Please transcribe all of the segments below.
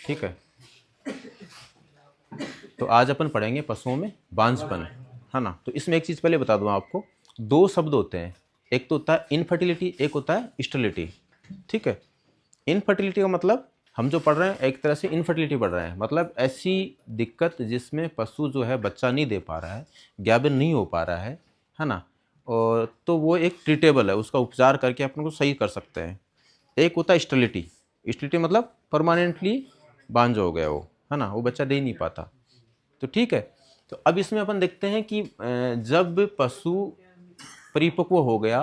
ठीक है। तो आज अपन पढ़ेंगे पशुओं में बांझपन, है ना। तो इसमें एक चीज़ पहले बता दूं आपको, दो शब्द होते हैं, एक तो होता है इनफर्टिलिटी, एक होता है स्टेरिलिटी। ठीक है। इनफर्टिलिटी का मतलब हम जो पढ़ रहे हैं एक तरह से इनफर्टिलिटी पढ़ रहे हैं, मतलब ऐसी दिक्कत जिसमें पशु जो है बच्चा नहीं दे पा रहा है, ज्ञापन नहीं हो पा रहा है ना। और तो वो एक ट्रीटेबल है, उसका उपचार करके अपन को सही कर सकते हैं। एक होता है स्टेरिलिटी। स्टेरिलिटी मतलब परमानेंटली बांझ हो गया वो, है ना, वो बच्चा दे ही नहीं पाता। तो ठीक है। तो अब इसमें अपन देखते हैं कि जब पशु परिपक्व हो गया,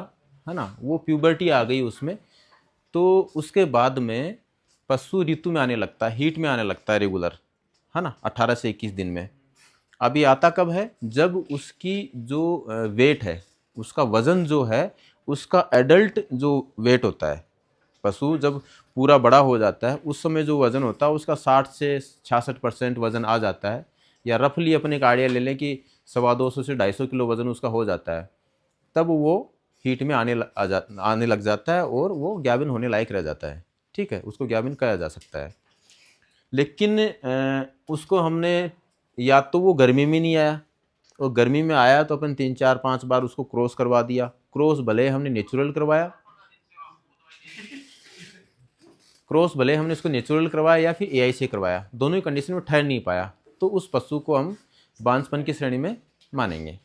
है ना, वो प्यूबर्टी आ गई उसमें, तो उसके बाद में पशु ऋतु में आने लगता है, हीट में आने लगता है रेगुलर, है ना, 18 से 21 दिन में। अब ये आता कब है, जब उसकी जो वेट है, उसका वज़न जो है, उसका एडल्ट जो वेट होता है, पशु जब पूरा बड़ा हो जाता है उस समय जो वज़न होता है उसका 60 से 66% वज़न आ जाता है, या रफली अपने एक आइडिया ले लें कि 250 से 250 किलो वज़न उसका हो जाता है, तब वो हीट में आने लग जाता है और वो ज्ञापन होने लायक रह जाता है। ठीक है, उसको ज्ञापन कहा जा सकता है। लेकिन उसको हमने, या तो वो गर्मी में नहीं आया, और गर्मी में आया तो अपन 3 4 5 बार उसको क्रॉस करवा दिया। क्रॉस भले हमने नेचुरल करवाया, उसको नेचुरल करवाया या फिर एआई से करवाया, दोनों ही कंडीशन में ठहर नहीं पाया, तो उस पशु को हम बांझपन की श्रेणी में मानेंगे।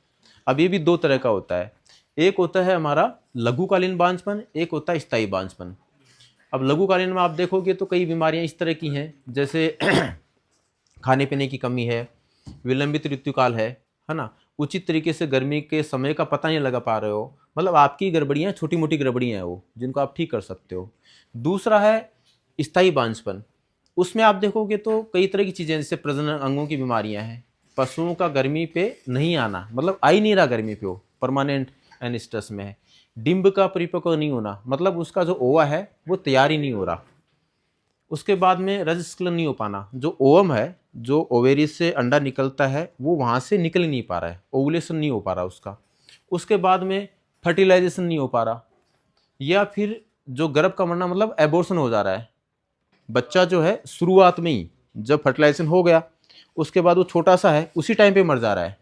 अब ये भी दो तरह का होता है, एक होता है हमारा लघुकालीन बांझपन, एक होता है स्थायी बांझपन। अब लघुकालीन में आप देखोगे तो कई बीमारियां इस तरह की हैं, जैसे खाने पीने की कमी है, विलंबित ऋतुकाल है ना, उचित तरीके से गर्मी के समय का पता नहीं लगा पा रहे हो, मतलब आपकी गड़बड़ियाँ छोटी मोटी गड़बड़ियाँ हैं वो, जिनको आप ठीक कर सकते हो। दूसरा है स्थायी बांझपन। उसमें आप देखोगे तो कई तरह की चीज़ें, जैसे प्रजनन अंगों की बीमारियां हैं, पशुओं का गर्मी पे नहीं आना, मतलब आ ही नहीं रहा गर्मी पे, वो परमानेंट एनिस्टस में है। डिंब का परिपक्व नहीं होना, मतलब उसका जो ओवा है वो तैयार ही नहीं हो रहा। उसके बाद में रजस्खलन नहीं हो पाना, जो ओवम है, जो ओवेरी से अंडा निकलता है, वो वहाँ से निकल ही नहीं पा रहा है, ओवुलेशन नहीं हो पा रहा उसका। उसके बाद में फर्टिलाइजेशन नहीं हो पा रहा, या फिर जो गर्भ का मरना, मतलब एबॉर्शन हो जा रहा है। बच्चा जो है शुरुआत में ही जब फर्टिलाइजेशन हो गया, उसके बाद वो छोटा सा है, उसी टाइम पे मर जा रहा है।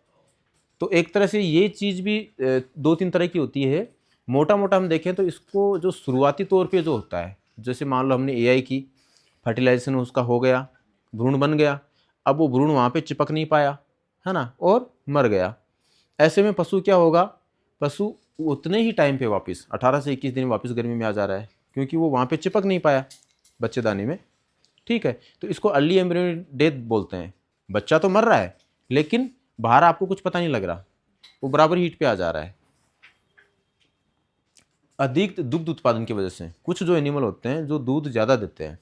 तो एक तरह से ये चीज़ भी दो तीन तरह की होती है। मोटा मोटा हम देखें तो इसको जो शुरुआती तौर पे जो होता है, जैसे मान लो हमने एआई की, फर्टिलाइजेशन उसका हो गया, भ्रूण बन गया, अब वो भ्रूण वहाँ पे चिपक नहीं पाया, है ना, और मर गया। ऐसे में पशु क्या होगा, पशु उतने ही टाइम पे वापस 18 से 21 दिन में वापस गर्मी में आ जा रहा है, क्योंकि वो वहाँ पे चिपक नहीं पाया बच्चेदानी में। ठीक है। तो इसको अर्ली एम्ब्रियोनिक डेथ बोलते हैं। बच्चा तो मर रहा है, लेकिन बाहर आपको कुछ पता नहीं लग रहा, वो बराबर हीट पे आ जा रहा है। अधिक दुग्ध उत्पादन की वजह से कुछ जो एनिमल होते हैं जो दूध ज़्यादा देते हैं,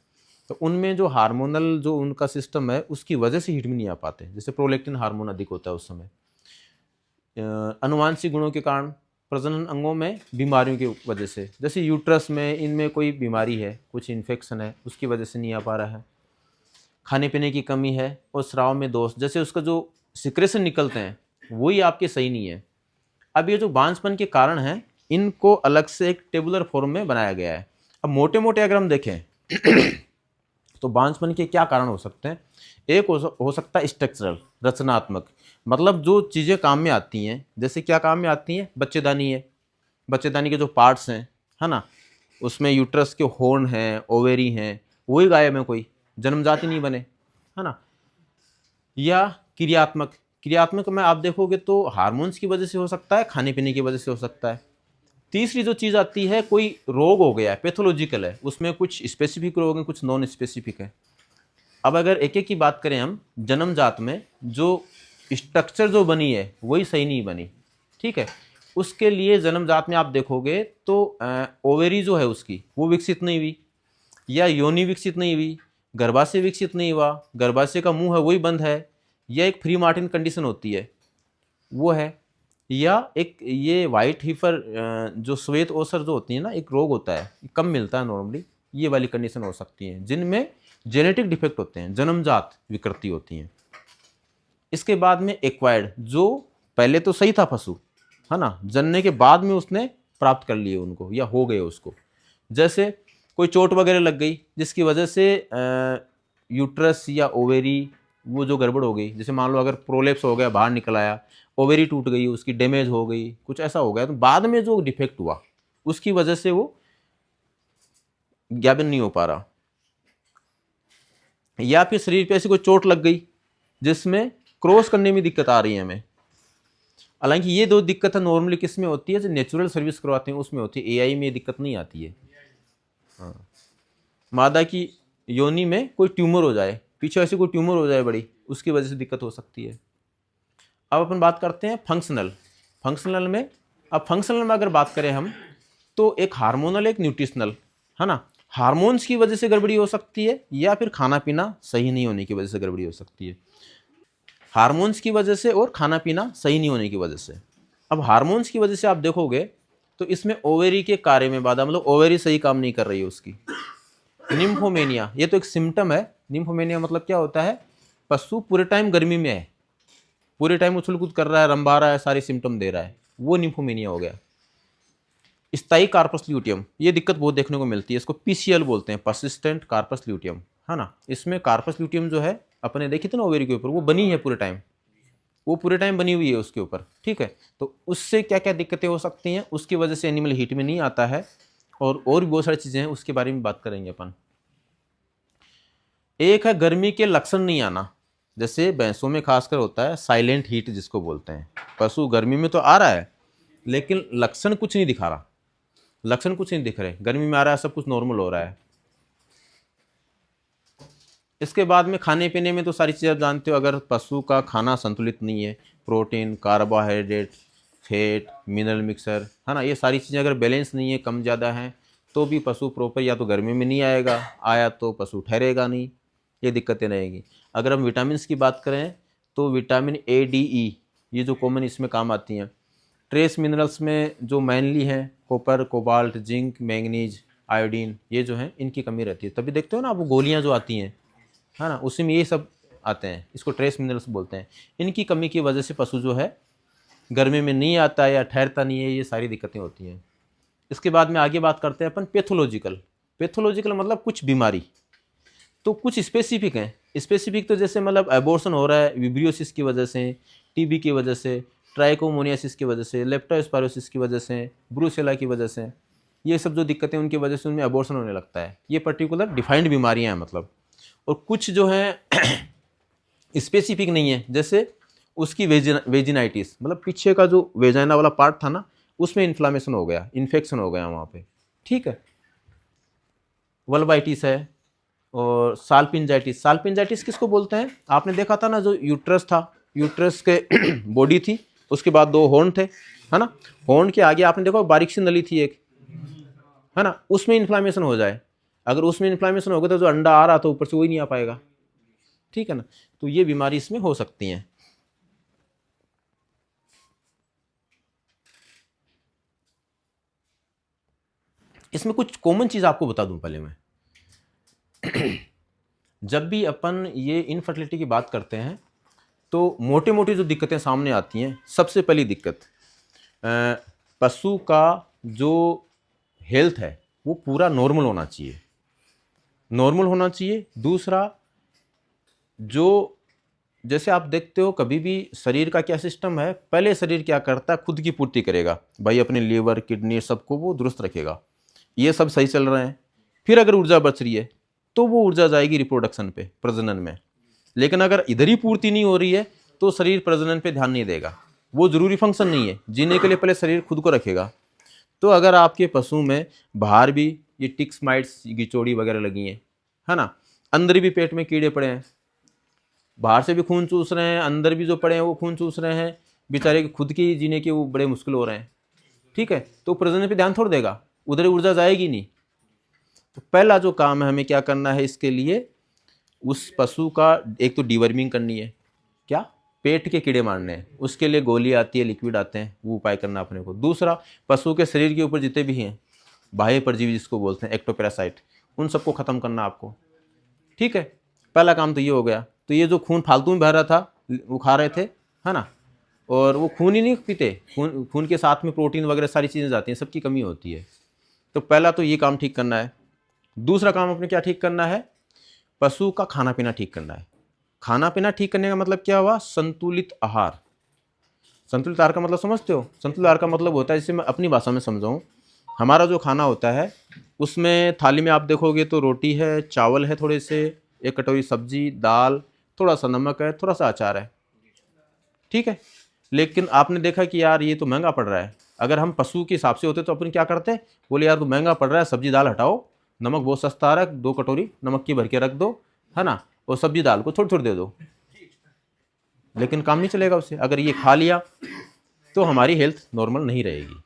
तो उनमें जो हार्मोनल जो उनका सिस्टम है उसकी वजह से हीट में नहीं आ पाते, जैसे प्रोलैक्टिन हार्मोन अधिक होता है उस समय। अनुवांशिक गुणों के कारण, प्रजनन अंगों में बीमारियों की वजह से, जैसे यूट्रस में, इनमें कोई बीमारी है, कुछ इन्फेक्शन है, उसकी वजह से नहीं आ पा रहा है। खाने पीने की कमी है, और स्राव में दोष, जैसे उसका जो सिक्रेशन निकलते हैं वही आपके सही नहीं है। अब ये जो बांझपन के कारण हैं, इनको अलग से एक टेबुलर फॉर्म में बनाया गया है। अब मोटे मोटे अगर हम देखें तो बांझपन के क्या कारण हो सकते हैं। एक हो सकता है स्ट्रक्चरल, रचनात्मक, मतलब जो चीज़ें काम में आती हैं, जैसे क्या काम में आती हैं, बच्चेदानी है, बच्चेदानी के जो पार्ट्स हैं, है ना, उसमें यूट्रस के होर्न हैं, ओवेरी हैं, वही गायब है, कोई जन्मजात ही नहीं बने, है ना। या क्रियात्मक, क्रियात्मक में आप देखोगे तो हार्मोन्स की वजह से हो सकता है, खाने पीने की वजह से हो सकता है। तीसरी जो चीज़ आती है, कोई रोग हो गया है, पैथोलॉजिकल है, उसमें कुछ स्पेसिफिक रोग हैं, कुछ नॉन स्पेसिफिक है। अब अगर एक एक की बात करें हम, जन्मजात में जो स्ट्रक्चर जो बनी है वही सही नहीं बनी। ठीक है। उसके लिए जन्मजात में आप देखोगे तो ओवेरी जो है उसकी वो विकसित नहीं हुई, या योनि विकसित नहीं हुई, गर्भाशय विकसित नहीं हुआ, गर्भाशय का मुंह है वही बंद है, या एक फ्री मार्टिन कंडीशन होती है वो है, या एक ये वाइट हीफर जो श्वेत ओसर जो होती है ना, एक रोग होता है, कम मिलता है नॉर्मली, ये वाली कंडीशन हो सकती है, जिनमें जेनेटिक डिफेक्ट होते हैं, जन्मजात विकृति होती हैं। इसके बाद में एक्वायर्ड, जो पहले तो सही था पशु, है ना, जनने के बाद में उसने प्राप्त कर लिए उनको, या हो गए उसको, जैसे कोई चोट वगैरह लग गई जिसकी वजह से यूट्रस या ओवेरी वो जो गड़बड़ हो गई, जैसे मान लो अगर प्रोलेप्स हो गया, बाहर निकल आया, ओवेरी टूट गई, उसकी डैमेज हो गई, कुछ ऐसा हो गया, तो बाद में जो डिफेक्ट हुआ उसकी वजह से वो ज्ञापन नहीं हो पा रहा, या फिर शरीर पे ऐसी कोई चोट लग गई जिसमें क्रॉस करने में दिक्कत आ रही है हमें। हालांकि ये दो दिक्कत नॉर्मली किस में होती है, जो नेचुरल सर्विस करवाते हैं उसमें होती है, एआई में ये दिक्कत नहीं आती है। हाँ, मादा की योनि में कोई ट्यूमर हो जाए, पीछे ऐसी कोई ट्यूमर हो जाए बड़ी, उसकी वजह से दिक्कत हो सकती है। अब अपन बात करते हैं फंक्शनल में। अब फंक्शनल में अगर बात करें हम, तो एक हार्मोनल एक न्यूट्रिशनल, है ना। हार्मोन्स की वजह से गड़बड़ी हो सकती है, या फिर खाना पीना सही नहीं होने की वजह से गड़बड़ी हो सकती है। हार्मोन्स की वजह से और खाना पीना सही नहीं होने की वजह से। अब हार्मोन्स की वजह से आप देखोगे तो इसमें ओवेरी के कार्य में बाधा, मतलब ओवेरी सही काम नहीं कर रही है उसकी। निम्फोमेनिया, ये तो एक सिम्टम है। निम्फोमेनिया मतलब क्या होता है, पशु पूरे टाइम गर्मी में है, पूरे टाइम उछल कूद कर रहा है, रंभा रहा है, सारे सिम्टम दे रहा है, वो निम्फोमेनिया हो गया। स्थायी कार्पस ल्यूटियम, ये दिक्कत बहुत देखने को मिलती है, इसको पीसीएल बोलते हैं, पर्सिस्टेंट कार्पस ल्यूटियम, है ना। इसमें कार्पस ल्यूटियम जो है अपने देखी थी ना ओवेरी के ऊपर, वो बनी है पूरे टाइम, वो पूरे टाइम बनी हुई है उसके ऊपर, ठीक है। तो उससे क्या क्या दिक्कतें हो सकती हैं, उसकी वजह से एनिमल हीट में नहीं आता है, और भी बहुत सारी चीज़ें हैं, उसके बारे में बात करेंगे अपन। एक है गर्मी के लक्षण नहीं आना, जैसे भैंसों में खासकर होता है साइलेंट हीट जिसको बोलते हैं। पशु गर्मी में तो आ रहा है लेकिन लक्षण कुछ नहीं दिखा रहा, लक्षण कुछ नहीं दिख रहे, गर्मी में आ रहा है, सब कुछ नॉर्मल हो रहा है। इसके बाद में खाने पीने में तो सारी चीज़ें आप जानते हो, अगर पशु का खाना संतुलित नहीं है, protein, carbohydrate, fat, mineral mixer, है ना, ये सारी चीज़ें अगर बैलेंस नहीं है, कम ज़्यादा हैं, तो भी पशु प्रॉपर या तो गर्मी में नहीं आएगा, आया तो पशु ठहरेगा नहीं, ये दिक्कतें रहेंगी। अगर हम विटामिन की बात करें तो विटामिन ए, डी, ई, ये जो कॉमन इसमें काम आती हैं। ट्रेस मिनरल्स में जो मेनली हैं copper, cobalt, zinc, manganese, iodine, ये जो हैं इनकी कमी रहती है। तभी देखते हो ना वो गोलियां जो आती हैं, है ना, उसी में ये सब आते हैं, इसको ट्रेस मिनरल्स बोलते हैं। इनकी कमी की वजह से पशु जो है गर्मी में नहीं आता है या ठहरता नहीं है, ये सारी दिक्कतें होती हैं। इसके बाद में आगे बात करते हैं अपन पैथोलॉजिकल मतलब कुछ बीमारी, तो कुछ स्पेसिफिक हैं। स्पेसिफिक तो जैसे मतलब एबॉर्शन हो रहा है विब्रियोसिस की वजह से, टीबी की वजह से, ट्राइकोमोनियासिस की वजह से, लेप्टोस्पायरोसिस की वजह से, ब्रूसेला की वजह से, ये सब जो दिक्कतें उनकी वजह से उनमें एबॉर्शन होने लगता है। ये पर्टिकुलर डिफाइंड बीमारियां हैं मतलब। और कुछ जो हैं स्पेसिफिक नहीं है, जैसे उसकी वेजिनाइटिस, मतलब पीछे का जो वेजाइना वाला पार्ट था ना, उसमें इन्फ्लामेशन हो गया, इन्फेक्शन हो गया वहाँ पे, ठीक है। वल्बाइटिस है, और साल्पिंजाइटिस किसको बोलते हैं, आपने देखा था ना, जो यूट्रस था, यूट्रस के बॉडी थी, उसके बाद दो हॉर्न थे, है ना, हॉर्न के आगे आपने देखा बारीक सी नली थी एक, है ना, उसमें इन्फ्लामेशन हो जाए, अगर उसमें इन्फ्लामेशन हो गया तो जो अंडा आ रहा था ऊपर से वही नहीं आ पाएगा, ठीक है ना। तो ये बीमारी इसमें हो सकती हैं। इसमें कुछ कॉमन चीज़ आपको बता दूं पहले मैं। जब भी अपन ये इनफर्टिलिटी की बात करते हैं तो मोटी मोटी जो दिक्कतें सामने आती हैं, सबसे पहली दिक्कत पशु का जो हेल्थ है वो पूरा नॉर्मल होना चाहिए, दूसरा जो जैसे आप देखते हो कभी भी शरीर का क्या सिस्टम है, पहले शरीर क्या करता है, खुद की पूर्ति करेगा भाई, अपने लीवर, किडनी, सबको वो दुरुस्त रखेगा, ये सब सही चल रहे हैं, फिर अगर ऊर्जा बच रही है तो वो ऊर्जा जाएगी रिप्रोडक्शन पे, प्रजनन में। लेकिन अगर इधर ही पूर्ति नहीं हो रही है तो शरीर प्रजनन पे ध्यान नहीं देगा, वो जरूरी फंक्शन नहीं है, जीने के लिए पहले शरीर खुद को रखेगा। तो अगर आपके पशु में बाहर भी ये टिक्स, माइट्स, गिचौड़ी वगैरह लगी हैं, है ना, अंदर भी पेट में कीड़े पड़े हैं, बाहर से भी खून चूस रहे हैं, अंदर भी जो पड़े हैं वो खून चूस रहे हैं, बेचारे के खुद की जीने के वो बड़े मुश्किल हो रहे हैं, ठीक है, तो प्रजनन पे ध्यान थोड़ा देगा, उधर ऊर्जा जाएगी नहीं। तो पहला जो काम है हमें क्या करना है, इसके लिए उस पशु का एक तो डिवर्मिंग करनी है, क्या, पेट के कीड़े मारने हैं, उसके लिए गोली आती है, लिक्विड आते हैं, वो उपाय करना अपने को। दूसरा, पशु के शरीर के ऊपर जितने भी हैं बाह्य परजीवी जिसको बोलते हैं एक्टोपैरासाइट, उन सबको ख़त्म करना आपको, ठीक है। पहला काम तो ये हो गया। तो ये जो खून फालतू में बह रहा था वो खा रहे थे, है ना, और वो खून ही नहीं पीते, खून के साथ में प्रोटीन वगैरह सारी चीज़ें जाती हैं, सबकी कमी होती है। तो पहला तो ये काम ठीक करना है। दूसरा काम अपने क्या ठीक करना है, पशु का खाना पीना ठीक करना है। खाना पीना ठीक करने का मतलब क्या हुआ? संतुलित आहार। संतुलित आहार का मतलब समझते हो? संतुलित आहार का मतलब होता है, जिसे मैं अपनी भाषा में समझाऊं, हमारा जो खाना होता है उसमें थाली में आप देखोगे तो रोटी है, चावल है थोड़े से, एक कटोरी सब्जी, दाल, थोड़ा सा नमक है, थोड़ा सा अचार है, ठीक है। लेकिन आपने देखा कि यार ये तो महंगा पड़ रहा है। अगर हम पशु के हिसाब से होते तो अपन क्या करते? बोले यार तो महंगा पड़ रहा है, सब्जी दाल हटाओ, नमक बहुत सस्ता आ रहा है, 2 कटोरी नमक की भर के रख दो, है ना, और सब्जी दाल को थोड़ी थोड़ी दे दो। लेकिन काम नहीं चलेगा उससे। अगर ये खा लिया तो हमारी हेल्थ नॉर्मल नहीं रहेगी।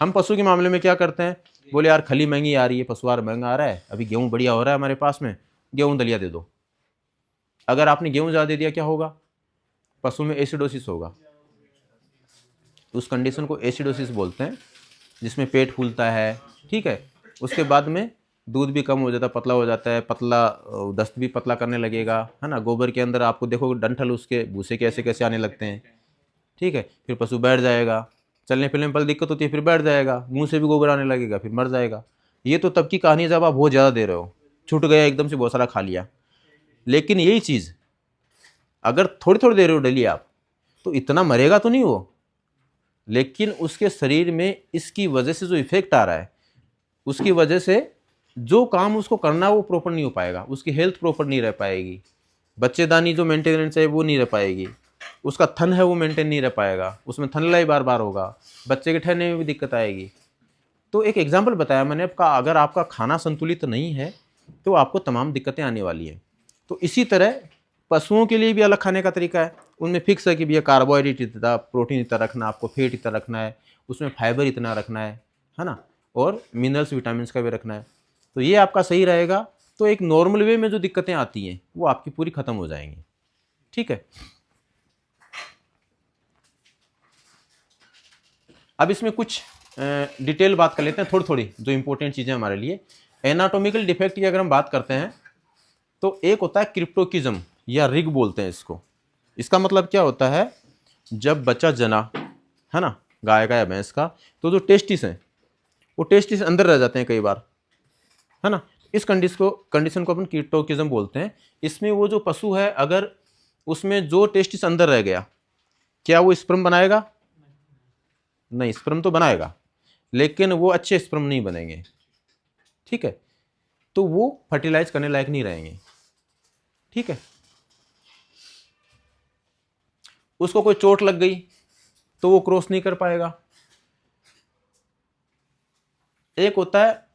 हम पशु के मामले में क्या करते हैं? बोले यार खली महंगी आ रही है, पशुआहार महंगा आ रहा है, अभी गेहूँ बढ़िया हो रहा है हमारे पास में, गेहूँ दलिया दे दो। अगर आपने गेहूँ ज़्यादा दे दिया क्या होगा? पशु में एसिडोसिस होगा। उस कंडीशन को एसिडोसिस बोलते हैं, जिसमें पेट फूलता है, ठीक है। उसके बाद में दूध भी कम हो जाता है, पतला हो जाता है, पतला दस्त भी पतला करने लगेगा, है ना। गोबर के अंदर आपको देखो डंठल उसके भूसे कैसे कैसे आने लगते हैं, ठीक है। फिर पशु बैठ जाएगा, चलने फिरने में पहले दिक्कत होती है, फिर बैठ जाएगा, मुंह से भी गोबर आने लगेगा, फिर मर जाएगा। ये तो तब की कहानी है जब आप बहुत ज़्यादा दे रहे हो, छूट गया एकदम से, बहुत सारा खा लिया। लेकिन यही चीज़ अगर थोड़ी थोड़ी दे रहे हो डेली आप, तो इतना मरेगा तो नहीं वो, लेकिन उसके शरीर में इसकी वजह से जो इफेक्ट आ रहा है, उसकी वजह से जो काम उसको करना है वो प्रॉपर नहीं हो पाएगा, उसकी हेल्थ प्रॉपर नहीं रह पाएगी, बच्चेदानी जो मेंटेनेंस है वो नहीं रह पाएगी, उसका थन है वो मेंटेन नहीं रह पाएगा, उसमें थनलाई बार बार होगा, बच्चे के ठहरने में भी दिक्कत आएगी। तो एक एग्जाम्पल बताया मैंने आपका, अगर आपका खाना संतुलित नहीं है तो आपको तमाम दिक्कतें आने वाली हैं। तो इसी तरह पशुओं के लिए भी अलग खाने का तरीका है। उनमें फिक्स है कि भैया कार्बोहाइड्रेट इतना, प्रोटीन इतना रखना, आपको फेट इतना रखना है, उसमें फाइबर इतना रखना है ना, और मिनरल्स विटामिन का भी रखना है। तो ये आपका सही रहेगा, तो एक नॉर्मल वे में जो दिक्कतें आती हैं वो आपकी पूरी खत्म हो जाएंगी, ठीक है। अब इसमें कुछ डिटेल बात कर लेते हैं, थोड़ी थोड़ी जो इंपॉर्टेंट चीज़ें हमारे लिए। एनाटॉमिकल डिफेक्ट की अगर हम बात करते हैं तो एक होता है क्रिप्टोकिज्म या रिग बोलते हैं इसको। इसका मतलब क्या होता है? जब बच्चा जना, है ना, गाय का या भैंस का, तो जो टेस्टिस हैं वो टेस्टिस अंदर रह जाते हैं कई बार, है ना। इस कंडीशन को अपन क्रिप्टोकिज्म बोलते हैं। इसमें वो जो पशु है, अगर उसमें जो टेस्टिस अंदर रह गया, क्या वो स्पर्म बनाएगा? नहीं, स्पर्म तो बनाएगा, लेकिन वो अच्छे स्पर्म नहीं बनेंगे, ठीक है। तो वो फर्टिलाइज करने लायक नहीं रहेंगे, ठीक है। उसको कोई चोट लग गई तो वो क्रॉस नहीं कर पाएगा। एक होता है,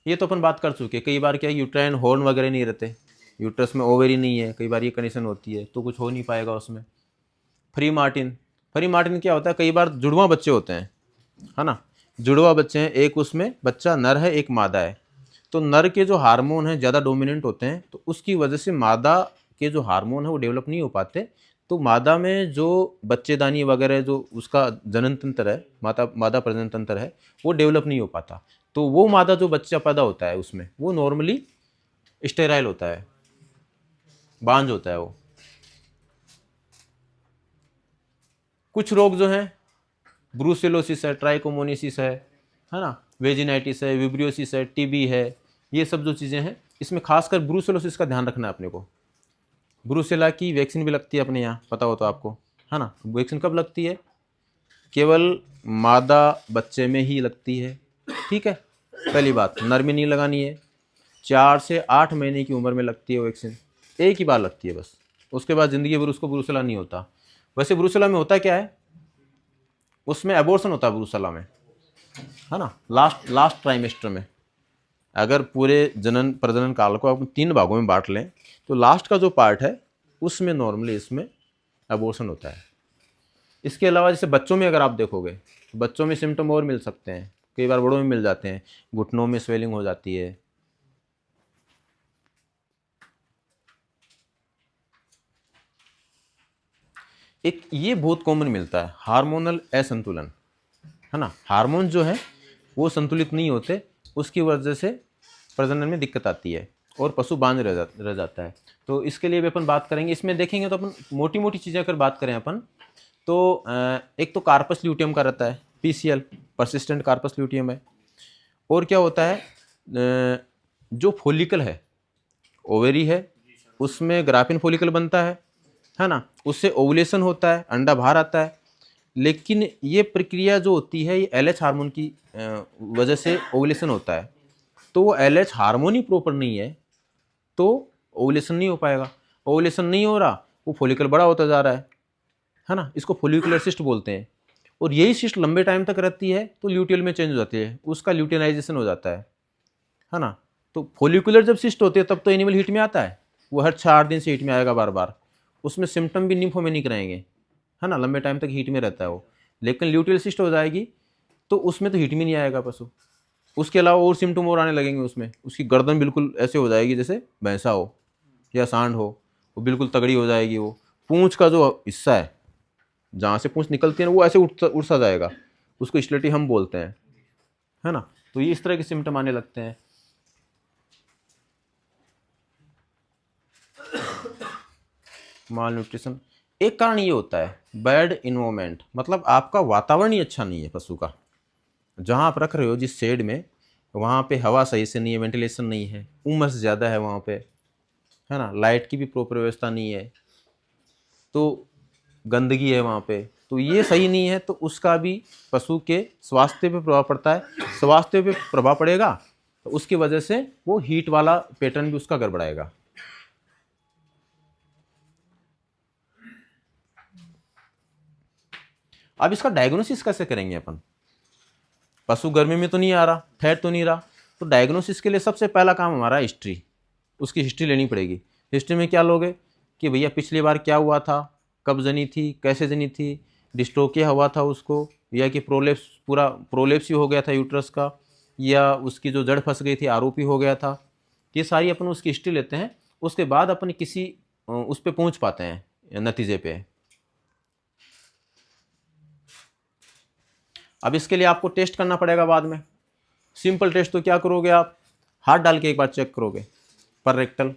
ये तो अपन बात कर चुके, कई बार क्या यूट्राइन हॉर्न वगैरह नहीं रहते, यूट्रस में ओवेरी नहीं है, कई बार ये कंडीशन होती है, तो कुछ हो नहीं पाएगा उसमें। फ्री मार्टिन क्या होता है? कई बार जुड़वा बच्चे होते हैं, है ना, जुड़वा बच्चे हैं, एक उसमें बच्चा नर है, एक मादा है। तो नर के जो हार्मोन हैं ज़्यादा डोमिनेंट होते हैं, तो उसकी वजह से मादा के जो हार्मोन है वो डेवलप नहीं हो पाते। तो मादा में जो बच्चेदानी वगैरह जो उसका जनन तंत्र है, मादा प्रजनन तंत्र है, वो डेवलप नहीं हो पाता। तो वो मादा जो बच्चा पैदा होता है उसमें वो नॉर्मली स्टेराइल होता है, बांझ होता है वो। कुछ रोग जो हैं, ब्रूसेलोसिस है, ट्राइकोमोनिसिस है ना, वेजिनाइटिस है, विब्रियोसिस है, टीबी है, ये सब जो चीज़ें हैं, इसमें खासकर ब्रूसेलोसिस का ध्यान रखना है अपने को। ब्रूसेला की वैक्सीन भी लगती है अपने यहाँ, पता हो तो आपको, है ना। वैक्सीन कब लगती है? केवल मादा बच्चे में ही लगती है, ठीक है। पहली बात, नर में नहीं लगानी है। 4 से 8 महीने की उम्र में लगती है वैक्सीन, एक ही बार लगती है बस। उसके बाद ज़िंदगी भर उसको ब्रूसेला नहीं होता। वैसे ब्रूसेला में होता क्या है? उसमें एबॉर्शन होता है ब्रूसेला में, है ना, लास्ट ट्राइमेस्टर में। अगर पूरे जनन प्रजनन काल को आप 3 भागों में बांट लें तो लास्ट का जो पार्ट है उसमें नॉर्मली इसमें एबॉर्शन होता है। इसके अलावा जैसे बच्चों में अगर आप देखोगे तो बच्चों में सिम्टम और मिल सकते हैं, कई बार बड़ों में मिल जाते हैं, घुटनों में स्वेलिंग हो जाती है। एक ये बहुत कॉमन मिलता है, हार्मोनल असंतुलन, है ना। हार्मोन जो है वो संतुलित नहीं होते, उसकी वजह से प्रजनन में दिक्कत आती है और पशु बांझ रह जाता है। तो इसके लिए भी अपन बात करेंगे। इसमें देखेंगे तो अपन मोटी मोटी चीज़ें अगर बात करें अपन, तो एक तो कार्पस ल्यूटियम का रहता है, PCL, परसिस्टेंट कार्पस ल्यूटियम है। और क्या होता है, जो फॉलिकल है, ओवेरी है, उसमें ग्राफिन फॉलिकल बनता है ना, उससे ओवुलेशन होता है, अंडा बाहर आता है। लेकिन ये प्रक्रिया जो होती है ये LH हार्मोन की वजह से ओवुलेशन होता है। तो वो LH हार्मोन ही प्रॉपर नहीं है तो ओवुलेशन नहीं हो पाएगा। ओवुलेशन नहीं हो रहा, वो फॉलिकल बड़ा होता जा रहा है ना, इसको फॉलिकुलर सिस्ट बोलते हैं। और यही सिस्ट लंबे टाइम तक रहती है तो ल्यूटियल में चेंज हो जाती है, उसका ल्यूटियनाइजेशन हो जाता है ना। तो फॉलिकुलर जब सिस्ट होती है तब तो एनिमल हीट में आता है, वो हर 4-8 दिन से हीट में आएगा बार बार, उसमें सिम्टम भी निम्फोमेनिक रहेंगे, है ना, लंबे टाइम तक हीट में रहता है वो। लेकिन ल्यूटियल सिस्ट हो जाएगी तो उसमें तो हीट में नहीं आएगा पशु। उसके अलावा और सिम्टम और आने लगेंगे उसमें, उसकी गर्दन बिल्कुल ऐसे हो जाएगी जैसे भैंसा हो या सांड हो, वो बिल्कुल तगड़ी हो जाएगी। वो पूंछ का जो हिस्सा है जहाँ से पूंछ निकलती है ना, वो ऐसे उठ सा जाएगा, उसको स्लेटी हम बोलते हैं, है ना। तो ये इस तरह के सिम्टम आने लगते हैं। माल न्यूट्रिशन एक कारण ये होता है, बैड इन्वायरमेंट, मतलब आपका वातावरण ही अच्छा नहीं है पशु का। जहाँ आप रख रहे हो जिस शेड में, वहाँ पे हवा सही से नहीं है, वेंटिलेशन नहीं है, उमस ज़्यादा है वहाँ पे, है ना, लाइट की भी प्रॉपर व्यवस्था नहीं है, तो गंदगी है वहाँ पे, तो ये सही नहीं है, तो उसका भी पशु के स्वास्थ्य पे प्रभाव पड़ता है। स्वास्थ्य पे प्रभाव पड़ेगा तो उसकी वजह से वो हीट वाला पैटर्न भी उसका गड़बड़ाएगा। अब इसका डायग्नोसिस कैसे करेंगे अपन? पशु गर्मी में तो नहीं आ रहा, ठहर तो नहीं रहा, तो डायग्नोसिस के लिए सबसे पहला काम हमारा हिस्ट्री, उसकी हिस्ट्री लेनी पड़ेगी। हिस्ट्री में क्या लोगे कि भैया पिछली बार क्या हुआ था, कब जनी थी, कैसे जनी थी, डिस्ट्रोकिया हुआ था उसको, या कि प्रोलेप्स, पूरा प्रोलेप्स ही हो गया था यूट्रस का, या उसकी जो जड़ फंस गई थी, आरोपी हो गया था। ये सारी अपन उसकी हिस्ट्री लेते हैं, उसके बाद अपन किसी उस पर पहुँच पाते हैं नतीजे पे। अब इसके लिए आपको टेस्ट करना पड़ेगा बाद में। सिंपल टेस्ट तो क्या करोगे आप, हाथ डाल के एक बार चेक करोगे, पर रेक्टल,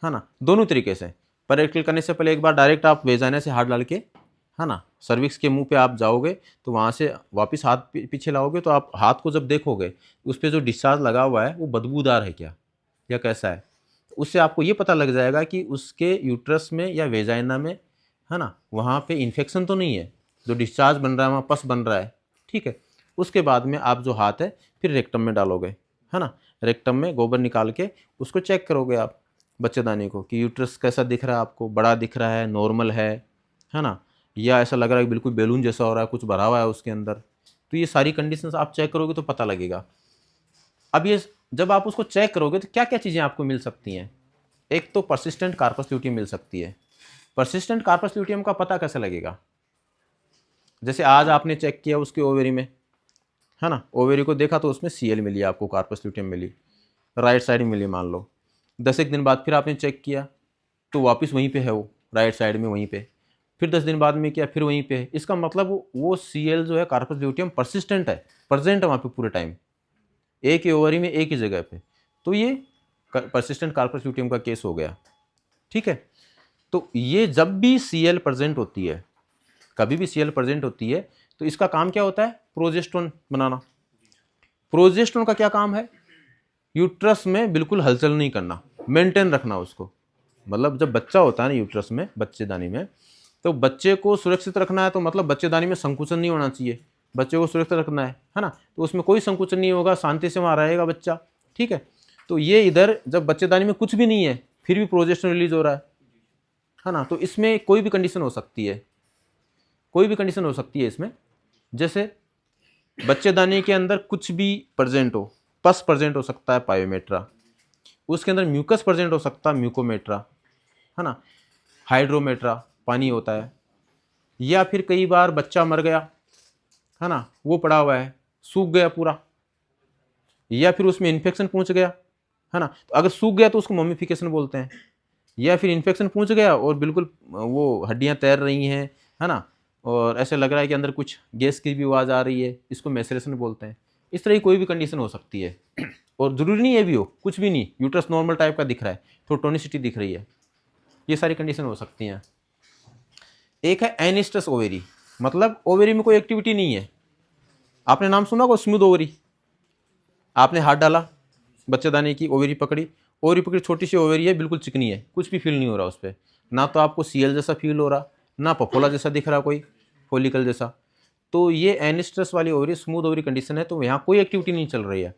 है ना, दोनों तरीके से। पर रेक्टल करने से पहले एक बार डायरेक्ट आप वेजाइना से हाथ डाल के, है ना, सर्विक्स के मुंह पे आप जाओगे, तो वहाँ से वापस हाथ पीछे लाओगे, तो आप हाथ को जब देखोगे उस पर जो डिस्चार्ज लगा हुआ है वो बदबूदार है क्या या कैसा है, उससे आपको ये पता लग जाएगा कि उसके यूट्रस में या वेजाइना में, है ना, वहाँ पे इन्फेक्शन तो नहीं है, जो डिस्चार्ज बन रहा है वहाँ पस बन रहा है, ठीक है। उसके बाद में आप जो हाथ है फिर रेक्टम में डालोगे, है ना, रेक्टम में गोबर निकाल के उसको चेक करोगे आप बच्चेदानी को कि यूट्रस कैसा दिख रहा है आपको, बड़ा दिख रहा है, नॉर्मल है ना, या ऐसा लग रहा है कि बिल्कुल बैलून जैसा हो रहा है, कुछ भरा हुआ है उसके अंदर। तो ये सारी कंडीशंस आप चेक करोगे तो पता लगेगा। अब ये जब आप उसको चेक करोगे तो क्या क्या चीज़ें आपको मिल सकती हैं? एक तो परसिस्टेंट कार्पस ल्यूटियम मिल सकती है। परसिस्टेंट कार्पस ल्यूटियम का पता कैसे लगेगा? जैसे आज आपने चेक किया उसके ओवेरी में, है ना, ओवेरी को देखा तो उसमें CL मिली, आपको कार्पस ल्यूटियम मिली, राइट साइड में मिली मान लो। 10 एक दिन बाद फिर आपने चेक किया तो वापस वहीं पे है वो, राइट साइड में वहीं पे। फिर 10 दिन बाद में किया, फिर वहीं पे है। इसका मतलब वो CL जो है कार्पस ल्यूटियम परसिस्टेंट है, प्रेजेंट है वहाँ पे पूरे टाइम, एक ही ओवरी में एक ही जगह पे। तो ये परसिस्टेंट कार्पस ल्यूटियम का केस हो गया, ठीक है। तो ये जब भी CL प्रेजेंट होती है, कभी भी CL प्रेजेंट होती है, तो इसका काम क्या होता है? प्रोजेस्टेरोन बनाना। प्रोजेस्टेरोन का क्या काम है? यूट्रस में बिल्कुल हलचल नहीं करना, मेंटेन रखना उसको। मतलब जब बच्चा होता है ना यूट्रस में, बच्चेदानी में, तो बच्चे को सुरक्षित रखना है, तो मतलब बच्चेदानी में संकुचन नहीं होना चाहिए, बच्चे को सुरक्षित रखना है ना, तो उसमें कोई संकुचन नहीं होगा, शांति से वहाँ रहेगा बच्चा, ठीक है। तो ये इधर जब बच्चेदानी में कुछ भी नहीं है फिर भी प्रोजेस्टेरोन रिलीज हो रहा है ना, तो इसमें कोई भी कंडीशन हो सकती है, कोई भी कंडीशन हो सकती है इसमें। जैसे बच्चेदानी के अंदर कुछ भी प्रेजेंट हो, पस प्रेजेंट हो सकता है, पायोमेट्रा, उसके अंदर म्यूकस प्रेजेंट हो सकता है, म्यूकोमेट्रा, है ना, हाइड्रोमेट्रा, पानी होता है, या फिर कई बार बच्चा मर गया, है ना, वो पड़ा हुआ है, सूख गया पूरा, या फिर उसमें इन्फेक्शन पहुंच गया, है ना, तो अगर सूख गया तो उसको मम्मीफिकेशन बोलते हैं, या फिर इन्फेक्शन पहुंच गया और बिल्कुल वो हड्डियां तैर रही हैं, है ना, और ऐसे लग रहा है कि अंदर कुछ गैस की भी आवाज़ आ रही है, इसको मैसेरेशन बोलते हैं। इस तरह की कोई भी कंडीशन हो सकती है, और ज़रूरी नहीं है भी हो, कुछ भी नहीं, यूट्रस नॉर्मल टाइप का दिख रहा है, तो टोनिसिटी दिख रही है, ये सारी कंडीशन हो सकती हैं। एक है एनिस्टस ओवेरी, मतलब ओवेरी में कोई एक्टिविटी नहीं है। आपने नाम सुना होगा स्मूथ ओवरी, आपने हाथ डाला, बच्चेदानी की ओवरी पकड़ी, छोटी सी ओवरी है, बिल्कुल चिकनी है, कुछ भी फील नहीं हो रहा उस पर, ना तो आपको सीएल जैसा फील हो रहा, ना पफोला जैसा दिख रहा, कोई फॉलिकल जैसा। तो ये एनिस्ट्रस वाली ओवरी, स्मूथ ओवरी कंडीशन है, तो यहाँ कोई एक्टिविटी नहीं चल रही है।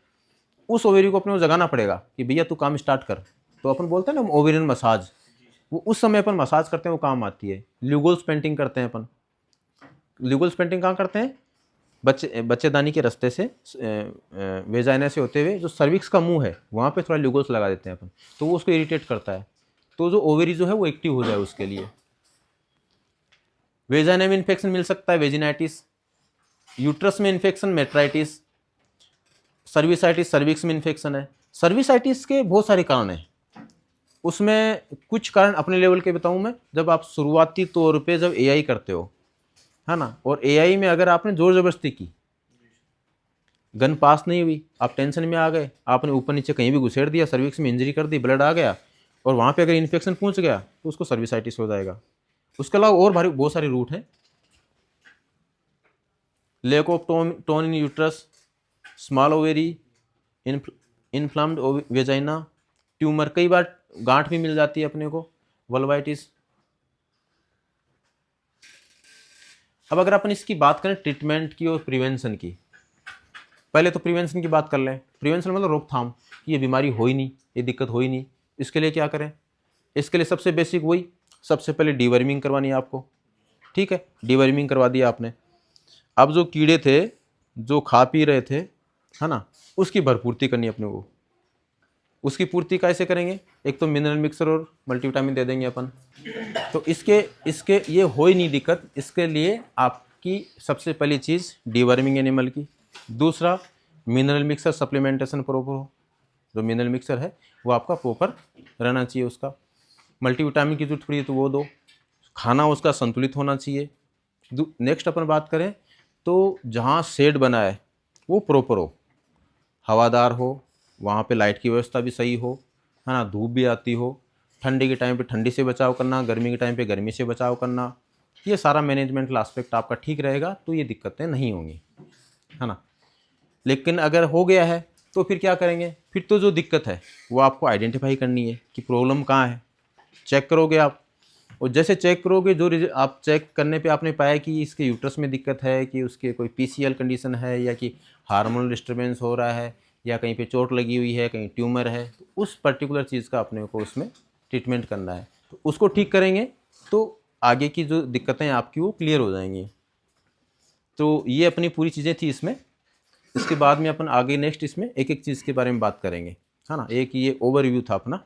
उस ओवरी को अपने को जगाना पड़ेगा कि भैया तू काम स्टार्ट कर। तो अपन बोलते हैं ना ओवेरियन मसाज, वो उस समय अपन मसाज करते हैं, वो काम आती है। ल्यूगोल्स पेंटिंग करते हैं अपन। ल्यूगोल्स पेंटिंग कहाँ करते हैं? बच्चेदानी के रास्ते से, वेजाइना से होते हुए जो सर्विक्स का मुंह है वहाँ पे थोड़ा ल्यूगोल्स लगा देते हैं अपन, तो वो उसको इरिटेट करता है, तो जो ओवेरी जो है वो एक्टिव हो जाए उसके लिए। वेजाइना में इन्फेक्शन मिल सकता है, वेजिनाइटिस। यूट्रस में इन्फेक्शन, मेट्राइटिस। सर्विसाइटिस, सर्विक्स में इन्फेक्शन है। सर्विसाइटिस के बहुत सारे कारण हैं, उसमें कुछ कारण अपने लेवल के बताऊं मैं। जब आप शुरुआती तौर पे जब एआई करते हो, है ना, और एआई में अगर आपने जोर जबरदस्ती की, गन पास नहीं हुई, आप टेंशन में आ गए, आपने ऊपर नीचे कहीं भी घुसेड़ दिया, सर्विक्स में इंजरी कर दी, ब्लड आ गया, और वहाँ पे अगर इन्फेक्शन पहुँच गया तो उसको सर्विसाइटिस हो जाएगा। उसके अलावा और भारी बहुत सारे रूट हैं। Lack of tone in uterus, small ovary, inflamed vagina, tumour, कई बार गांठ भी मिल जाती है अपने को, वल्वाइटिस। अब अगर अपन इसकी बात करें ट्रीटमेंट की और प्रिवेंशन की, पहले तो प्रिवेंशन की बात कर लें। प्रिवेंशन मतलब रोकथाम, कि ये बीमारी हो ही नहीं, ये दिक्कत हो ही नहीं। इसके लिए क्या करें? इसके लिए सबसे बेसिक वही, सबसे पहले डीवर्मिंग करवानी है आपको। ठीक है, डीवर्मिंग करवा दिया आपने। अब जो कीड़े थे जो खा पी रहे थे, है ना, उसकी भरपूर्ति करनी है अपने को। उसकी पूर्ति कैसे करेंगे? एक तो मिनरल मिक्सर और मल्टीविटामिन दे देंगे अपन। तो इसके ये हो ही नहीं दिक्कत, इसके लिए आपकी सबसे पहली चीज़ डीवर्मिंग एनिमल की। दूसरा, मिनरल मिक्सर सप्लीमेंटेशन प्रॉपर हो। जो मिनरल मिक्सर है वो आपका प्रॉपर रहना चाहिए उसका। मल्टीविटामिन की जरूरत पड़ी है तो वो दो। खाना उसका संतुलित होना चाहिए। नेक्स्ट अपन बात करें तो जहाँ शेड बना है वो प्रॉपर हो, हवादार हो, वहाँ पे लाइट की व्यवस्था भी सही हो, है ना, धूप भी आती हो, ठंडी के टाइम पे ठंडी से बचाव करना, गर्मी के टाइम पे गर्मी से बचाव करना, ये सारा मैनेजमेंटल एस्पेक्ट आपका ठीक रहेगा तो ये दिक्कतें नहीं होंगी, है ना। लेकिन अगर हो गया है तो फिर क्या करेंगे? फिर तो जो दिक्कत है वो आपको आइडेंटिफाई करनी है कि प्रॉब्लम कहाँ है। चेक करोगे आप, और जैसे चेक करोगे, जो आप चेक करने पे आपने पाया कि इसके यूट्रस में दिक्कत है, कि उसके कोई पीसीएल कंडीशन है, या कि हार्मोनल डिस्टर्बेंस हो रहा है, या कहीं पे चोट लगी हुई है, कहीं ट्यूमर है, तो उस पर्टिकुलर चीज़ का अपने को उसमें ट्रीटमेंट करना है। तो उसको ठीक करेंगे तो आगे की जो दिक्कतें आपकी वो क्लियर हो जाएंगी। तो ये अपनी पूरी चीज़ें थी इसमें। इसके बाद में अपन आगे नेक्स्ट इसमें एक एक चीज़ के बारे में बात करेंगे, है ना। एक ये ओवरव्यू था अपना।